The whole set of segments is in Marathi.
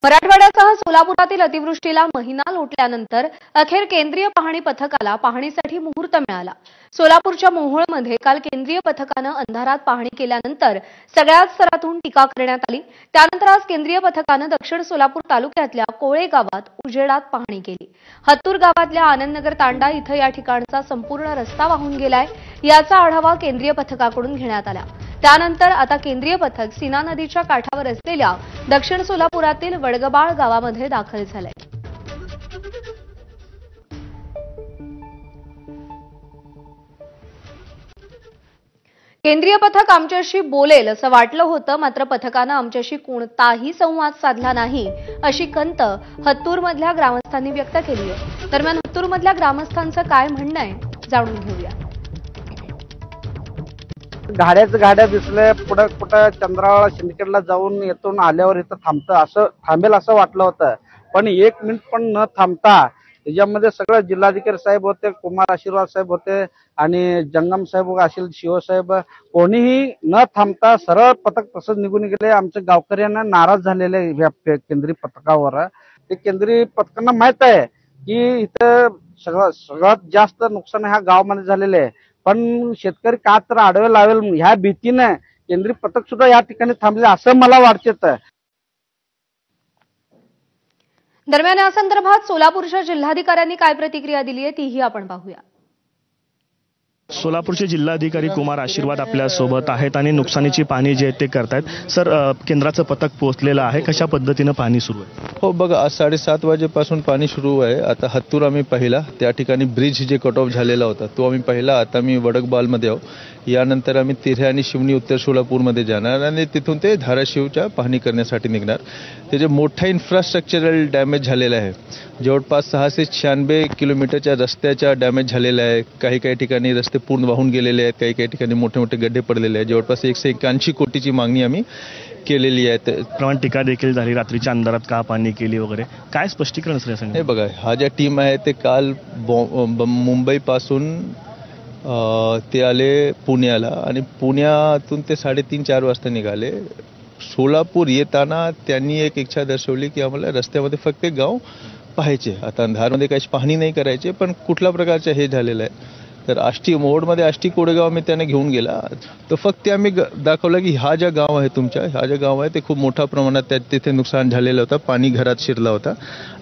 मराठवाड्यासह सोलापुरातील अतिवृष्टीला महिना लोटल्यानंतर अखेर केंद्रीय पाहणी पथकाला पाहणीसाठी मुहूर्त मिळाला। सोलापूरच्या मोहोळमध्ये काल केंद्रीय पथकानं अंधारात पाहणी केल्यानंतर सगळ्याच स्तरातून टीका करण्यात आली। त्यानंतर आज केंद्रीय पथकानं दक्षिण सोलापूर तालुक्यातल्या कोळे गावात उजेडात पाहणी केली। हत्तूर गावातल्या आनंदनगर तांडा इथं या ठिकाणचा संपूर्ण रस्ता वाहून गेलाय। याचा आढावा केंद्रीय पथकाकडून घेण्यात आला। त्यानंतर आता केंद्रीय पथक सीना नदीच्या काठावर असलेल्या दक्षिण सोलापुरातील वडगबाळ गावामध्ये दाखल झालंय। केंद्रीय पथक आमच्याशी बोलेल असं वाटलं होतं, मात्र पथकानं आमच्याशी कोणताही संवाद साधला नाही, अशी खंत हत्तूरमधल्या ग्रामस्थांनी व्यक्त केली आहे। दरम्यान हत्तूरमधल्या ग्रामस्थांचं काय म्हणणं आहे जाणून घेऊया। गाड्या दिसले, पुढे कुठं चंद्राळा सिंदखेडला जाऊन येथून आल्यावर इथं थांबेल असं वाटलं होतं, पण 1 मिनिट पण न थांबता त्याच्यामध्ये सगळं जिल्हाधिकारी साहेब होते, कुमार आशीर्वाद साहेब होते आणि जंगम साहेब असेल, शिवसाहेब, कोणीही न थांबता सरळ पथक तसंच निघून गेले। आमच्या गावकऱ्यांना नाराज झालेले या केंद्रीय पथकावर। ते केंद्रीय पथकांना माहित आहे की इथं सगळ्यात जास्त नुकसान ह्या गावामध्ये झालेले आहे, पण शेतकरी का तर आडवे लावेल ह्या भीतीने केंद्रीय पथक सुद्धा या ठिकाणी थांबले असं मला वाटतं। दरम्यान या संदर्भात सोलापूरच्या जिल्हाधिकाऱ्यांनी काय प्रतिक्रिया दिली आहे तीही आपण पाहूया। सोलापूरचे जिल्हाधिकारी कुमार आशीर्वाद आपल्या सोबत आहेत आणि नुकसानीची पाहणी जे ते करतायत। सर, केंद्राचं पथक पोहोचलेलं आहे, कशा पद्धतीनं पाहणी सुरू आहे? हो बघा, आज 7:30 वाजेपासून पाणी सुरू आहे। आता हत्तूर आम्ही पाहिला, त्या ठिकाणी ब्रिज जे कट ऑफ झालेला होता तो आम्ही पाहिला। आता मी वडगबालमध्ये आहो, यानंतर आम्ही तिऱ्हे आणि शिवणी उत्तर सोलापूरमध्ये जाणार आणि तिथून ते धाराशिवच्या पाहणी करण्यासाठी निघणार। ते जे मोठा इन्फ्रास्ट्रक्चरल डॅमेज झालेला आहे, जवळपास 696 किलोमीटरच्या रस्त्याच्या डॅमेज झालेला आहे। काही ठिकाणी रस्ते पूर्ण वाहून गेलेले आहेत, काही ठिकाणी मोठे मोठे गड्डे पडलेले आहेत। जवळपास 181 कोटीची मागणी आम्ही केलेली आहे। प्रमाण टीका देखील झाली, रात्रीच्या अंधारात का पाहणी केली वगैरे, काय स्पष्टीकरण सांगा? हे बघा, हा ज्या टीम आहे ते काल मुंबईपासून ते आले पुण्याला आणि पुण्यातून ते 3:30-4 वाजता निघाले। सोलापूर येताना त्यांनी एक इच्छा दर्शवली की आम्हाला रस्त्यामध्ये फक्त एक गाव पाहायचे। आता अंधारमध्ये काही पाहणी नाही करायचे, पण कुठल्या प्रकारचं हे झालेलं आहे तर मोहोळमध्ये आष्टी कोडेगाव मी त्याने घेऊन गेला, तर फक्त आम्ही दाखवलं की हा ज्या गाव आहे तुमच्या, हा ज्या गाव आहे ते खूप मोठ्या प्रमाणात तिथे नुकसान झालेलं होतं, पाणी घरात शिरला होता,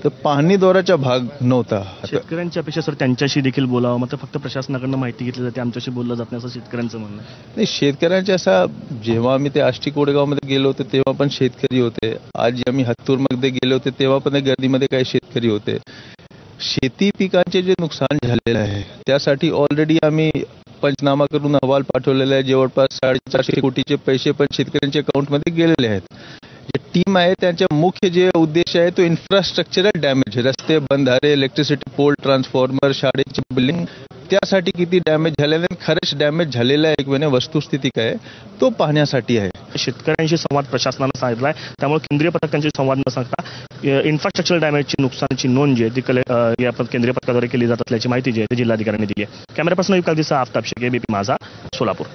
तर पाहणी दौराचा भाग नव्हता। शेतकऱ्यांच्या अपेक्षा सर त्यांच्याशी देखील बोलावं, मात्र फक्त प्रशासनाकडनं माहिती घेतली जाते, आमच्याशी बोललं जात नाही असं शेतकऱ्यांचं म्हणणं आहे। नाही, शेतकऱ्यांच्या असा जेव्हा आम्ही ते आष्टी कोडेगावमध्ये गेलो होतो तेव्हा पण शेतकरी होते, आज आम्ही हत्तूरमध्ये गेले होते तेव्हा पण गर्दीमध्ये काही शेतकरी होते। शेती पिकांचे जे नुकसान झालेलं आहे त्यासाठी ऑलरेडी आम्ही पंचनामा करून अहवाल पाठवलेला आहे। जवळपास 450 कोटीचे पैसे पण शेतकऱ्यांच्या अकाउंटमध्ये गेलेले आहेत। जे टीम आहे त्यांचा मुख्य जे उद्देश आहे तो इन्फ्रास्ट्रक्चरल डॅमेज, रस्ते, बंधारे, इलेक्ट्रिसिटी पोल, ट्रान्सफॉर्मर, शाळेची बिल्डिंग, त्यासाठी किती डॅमेज झालेलं आहे, खरंच डॅमेज झालेला आहे एक वस्तुस्थिती काय तो पाहण्यासाठी आहे। शेतकऱ्यांशी संवाद प्रशासनानं साधलाय, त्यामुळे केंद्रीय पथकांशी संवाद न साधता इन्फ्रास्ट्रक्चरल डॅमेजची नुकसानाची नोंद जी आहे ती केंद्रीय पथकाद्वारे केली जात असल्याची माहिती जी आहे ती जिल्हाधिकाऱ्यांनी दिली आहे। कॅमेरा पर्सन युक्ता दिसा, आफताब शेख, एबीपी माझा, सोलापूर।